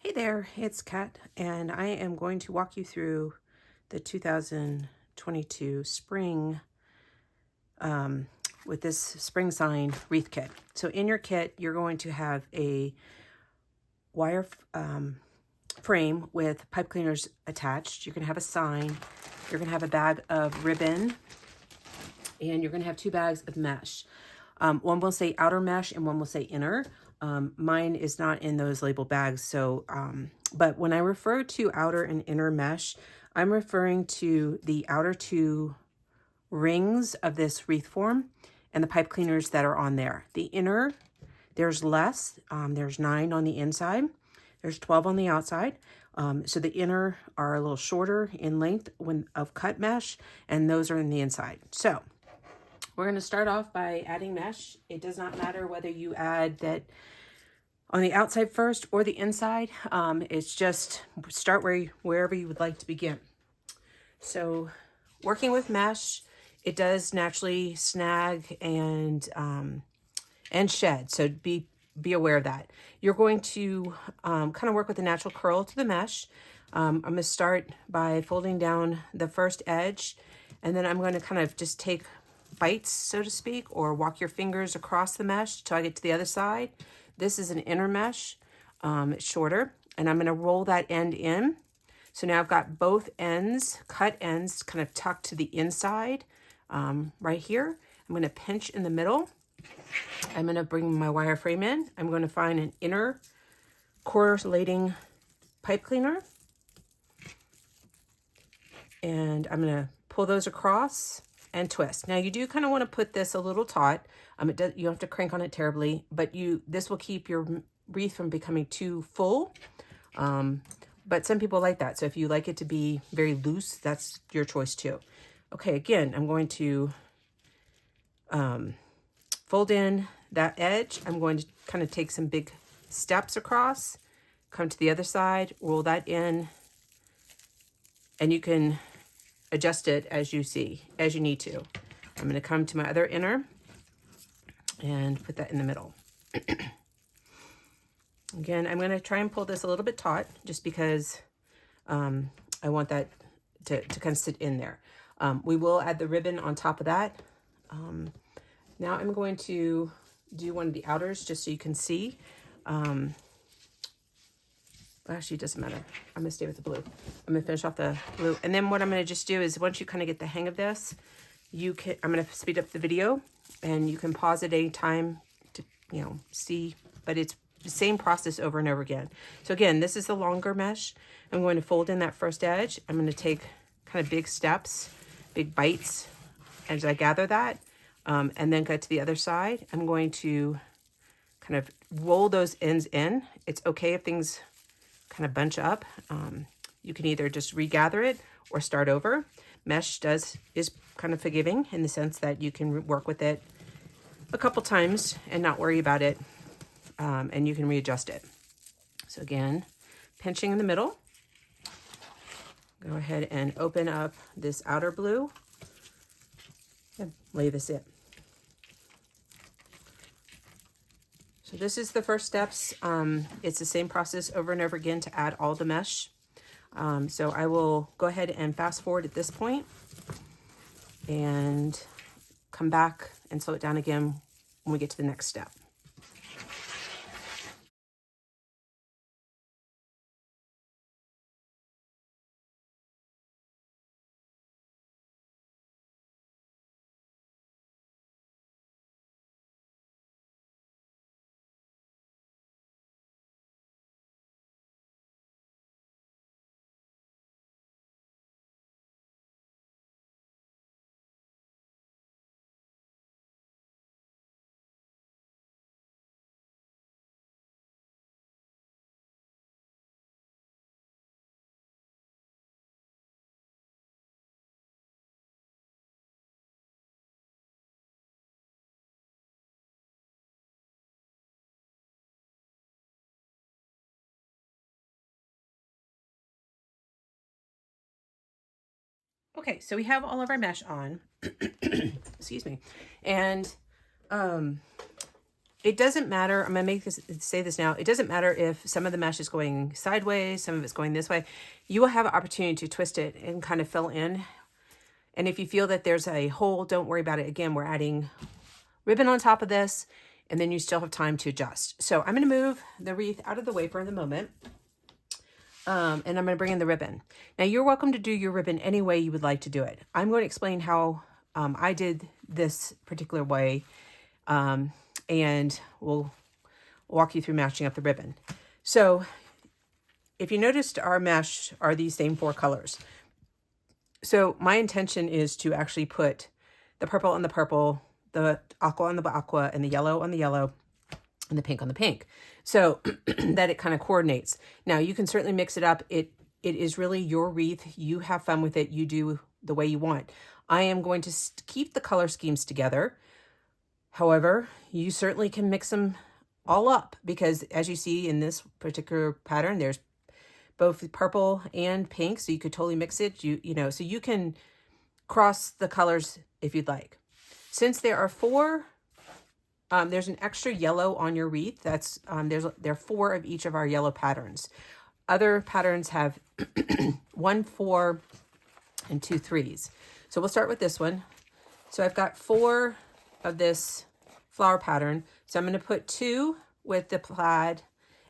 Hey there, it's Kat, and I am going to walk you through the 2022 spring with this spring sign wreath kit. So in your kit, you're going to have a wire frame with pipe cleaners attached. You're going to have a sign. You're going to have a bag of ribbon, and you're going to have 2 bags of mesh. One will say outer mesh and one will say inner. Mine is not in those label bags. So, but when I refer to outer and inner mesh, I'm referring to the outer 2 rings of this wreath form and the pipe cleaners that are on there. The inner, there's less. There's 9 on the inside. There's 12 on the outside. So the inner are a little shorter in length of cut mesh, and those are in the inside. So we're going to start off by adding mesh. It does not matter whether you add that on the outside first or the inside. It's just start wherever you would like to begin. So working with mesh, it does naturally snag and shed. So be aware of that. You're going to kind of work with a natural curl to the mesh. I'm going to start by folding down the first edge, and then I'm going to kind of just take bites, so to speak, or walk your fingers across the mesh till I get to the other side. This is an inner mesh. It's shorter, and I'm going to roll that end in. So now I've got both ends, cut ends, kind of tucked to the inside right here. I'm going to pinch in the middle. I'm going to bring my wireframe in. I'm going to find an inner correlating pipe cleaner, and I'm going to pull those across and twist. Now you do kind of want to put this a little taut. You don't have to crank on it terribly, but this will keep your wreath from becoming too full. But some people like that. So if you like it to be very loose, that's your choice too. Okay, again, I'm going to fold in that edge. I'm going to kind of take some big steps across, come to the other side, roll that in, and you can adjust it as you need to. I'm going to come to my other inner and put that in the middle. Again, I'm going to try and pull this a little bit taut just because I want that to kind of sit in there. We will add the ribbon on top of that. Now I'm going to do one of the outers just so you can see. Actually, it doesn't matter. I'm going to stay with the blue. I'm going to finish off the blue. And then what I'm going to just do is once you kind of get the hang of this, I'm going to speed up the video, and you can pause at any time to, see, but it's the same process over and over again. So again, this is the longer mesh. I'm going to fold in that first edge. I'm going to take kind of big steps, big bites as I gather that, and then go to the other side. I'm going to kind of roll those ends in. It's okay if things kind of bunch up. You can either just regather it or start over. Mesh is kind of forgiving in the sense that you can work with it a couple times and not worry about it, and you can readjust it. So again, pinching in the middle. Go ahead and open up this outer blue and lay this in. So this is the first steps. It's the same process over and over again to add all the mesh. So I will go ahead and fast forward at this point and come back and slow it down again when we get to the next step. Okay, so we have all of our mesh on. Excuse me. And It doesn't matter. I'm going to say this now. It doesn't matter if some of the mesh is going sideways, some of it's going this way. You will have an opportunity to twist it and kind of fill in. And if you feel that there's a hole, don't worry about it. Again, we're adding ribbon on top of this, and then you still have time to adjust. So I'm going to move the wreath out of the way for the moment. And I'm going to bring in the ribbon. Now, you're welcome to do your ribbon any way you would like to do it. I'm going to explain how I did this particular way, and we'll walk you through matching up the ribbon. So if you noticed, our mesh are these same 4 colors. So my intention is to actually put the purple on the purple, the aqua on the aqua, and the yellow on the yellow, and the pink on the pink, so that it kind of coordinates. Now, you can certainly mix it up. It is really your wreath. You have fun with it. You do the way you want. I am going to keep the color schemes together. However, you certainly can mix them all up, because as you see in this particular pattern, there's both purple and pink, so you could totally mix it. You know, so you can cross the colors if you'd like. Since there are 4, there's an extra yellow on your wreath. That's there are 4 of each of our yellow patterns. Other patterns have 1 4 and 2 3s. So we'll start with this one. So I've got 4 of this flower pattern. So I'm going to put 2 with the plaid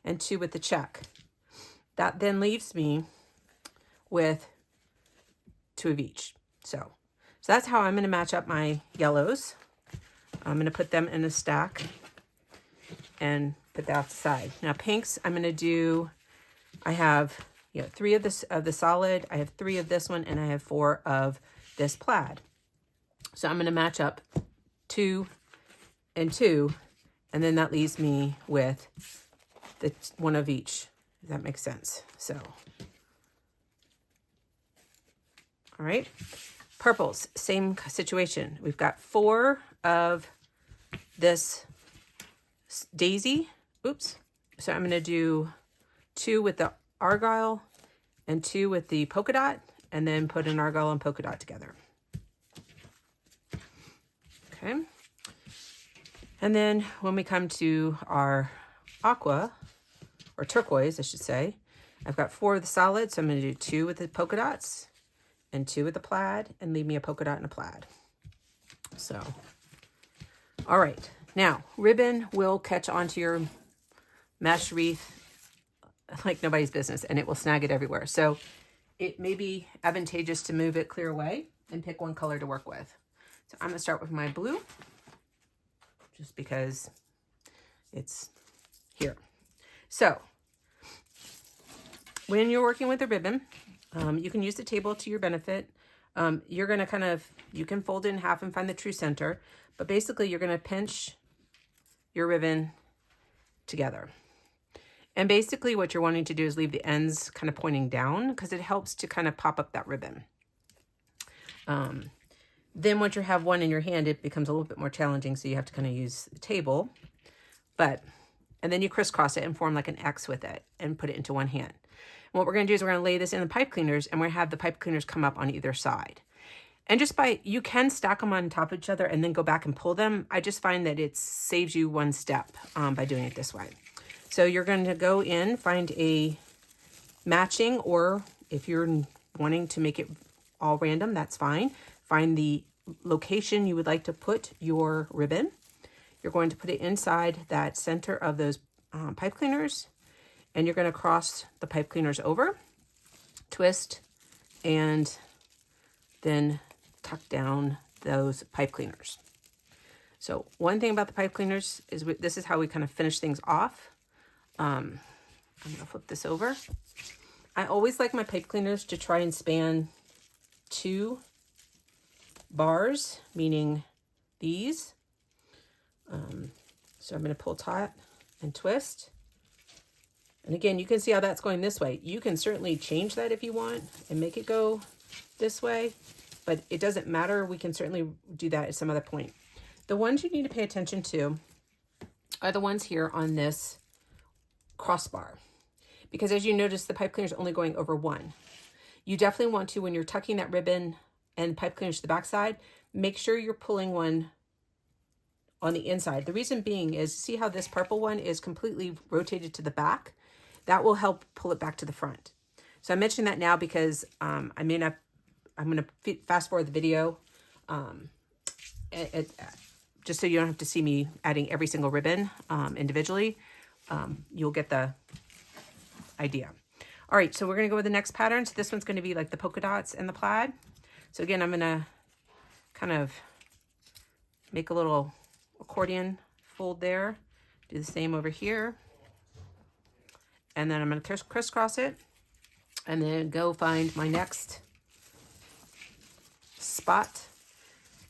and 2 with the check. That then leaves me with 2 of each. So that's how I'm going to match up my yellows. I'm going to put them in a stack and put that off the side. Now, pinks, I'm going to do, I have 3 of this of the solid, I have 3 of this one, and I have 4 of this plaid. So I'm going to match up 2 and 2, and then that leaves me with the 1 of each. If that makes sense. So, all right. Purples, same situation. We've got 4 of this daisy. Oops. So I'm going to do 2 with the argyle and 2 with the polka dot, and then put an argyle and polka dot together. Okay. And then when we come to our aqua, or turquoise, I should say, I've got 4 of the solid, so I'm going to do 2 with the polka dots and 2 with the plaid, and leave me a polka dot and a plaid. So, all right. Now, ribbon will catch onto your mesh wreath like nobody's business, and it will snag it everywhere. So it may be advantageous to move it clear away and pick one color to work with. So I'm going to start with my blue, just because it's here. So when you're working with a ribbon, you can use the table to your benefit. You're going to you can fold it in half and find the true center, but basically you're going to pinch your ribbon together. And basically what you're wanting to do is leave the ends kind of pointing down, because it helps to kind of pop up that ribbon. Then once you have one in your hand, it becomes a little bit more challenging, so you have to kind of use the table. And then you crisscross it and form like an X with it and put it into one hand. And what we're going to do is we're going to lay this in the pipe cleaners, and we're going to have the pipe cleaners come up on either side. And you can stack them on top of each other and then go back and pull them. I just find that it saves you one step by doing it this way. So you're going to go in, find a matching, or if you're wanting to make it all random, that's fine. Find the location you would like to put your ribbon. You're going to put it inside that center of those pipe cleaners, and you're going to cross the pipe cleaners over, twist, and then tuck down those pipe cleaners. So one thing about the pipe cleaners is this is how we kind of finish things off. I'm going to flip this over. I always like my pipe cleaners to try and span 2 bars, meaning these. So I'm going to pull taut and twist. And again, you can see how that's going this way. You can certainly change that if you want and make it go this way, but it doesn't matter. We can certainly do that at some other point. The ones you need to pay attention to are the ones here on this crossbar, because as you notice, the pipe cleaner is only going over 1. You definitely want to, when you're tucking that ribbon and pipe cleaners to the back side, make sure you're pulling one on the inside. The reason being is, see how this purple one is completely rotated to the back? That will help pull it back to the front. So I'm mentioning that now because I'm going to fast forward the video just so you don't have to see me adding every single ribbon individually. You'll get the idea. All right, so we're going to go with the next pattern. So this one's going to be like the polka dots and the plaid. So again, I'm going to kind of make a little accordion fold there. Do the same over here. And then I'm going to crisscross it and then go find my next spot.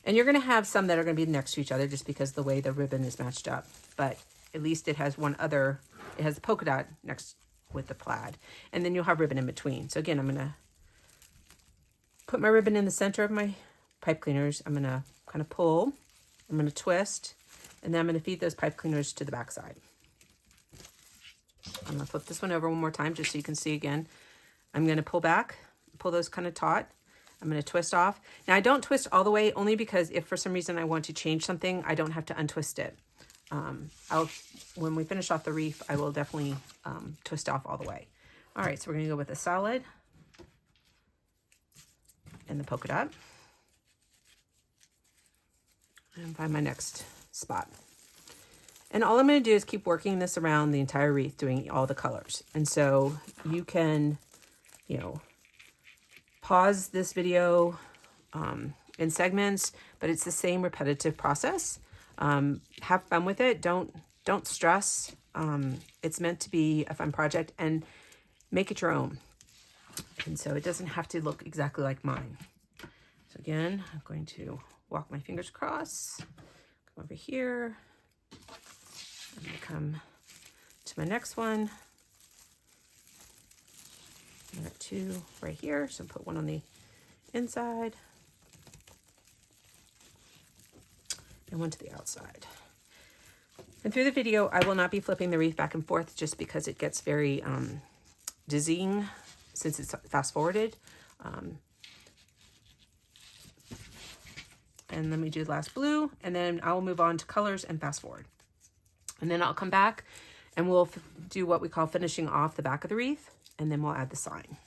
And you're going to have some that are going to be next to each other just because the way the ribbon is matched up. But at least it has one other, it has the polka dot next with the plaid. And then you'll have ribbon in between. So again, I'm going to put my ribbon in the center of my pipe cleaners. I'm going to kind of pull. I'm going to twist. And then I'm going to feed those pipe cleaners to the back side. I'm going to flip this one over one more time just so you can see again. I'm going to pull back, pull those kind of taut. I'm going to twist off. Now I don't twist all the way only because if for some reason I want to change something, I don't have to untwist it. When we finish off the wreath, I will definitely twist off all the way. All right, so we're going to go with the solid and the polka dot. And find my next spot. And all I'm going to do is keep working this around the entire wreath, doing all the colors. And so you can, you know, pause this video in segments, but it's the same repetitive process. Have fun with it. Don't stress. It's meant to be a fun project, and make it your own. And so it doesn't have to look exactly like mine. So again, I'm going to walk my fingers across, come over here. I'm going to come to my next one. I got two right here, so put one on the inside and one to the outside. And through the video, I will not be flipping the wreath back and forth just because it gets very dizzying since it's fast forwarded. And let me do the last blue, and then I will move on to colors and fast forward. And then I'll come back and we'll do what we call finishing off the back of the wreath, and then we'll add the sign.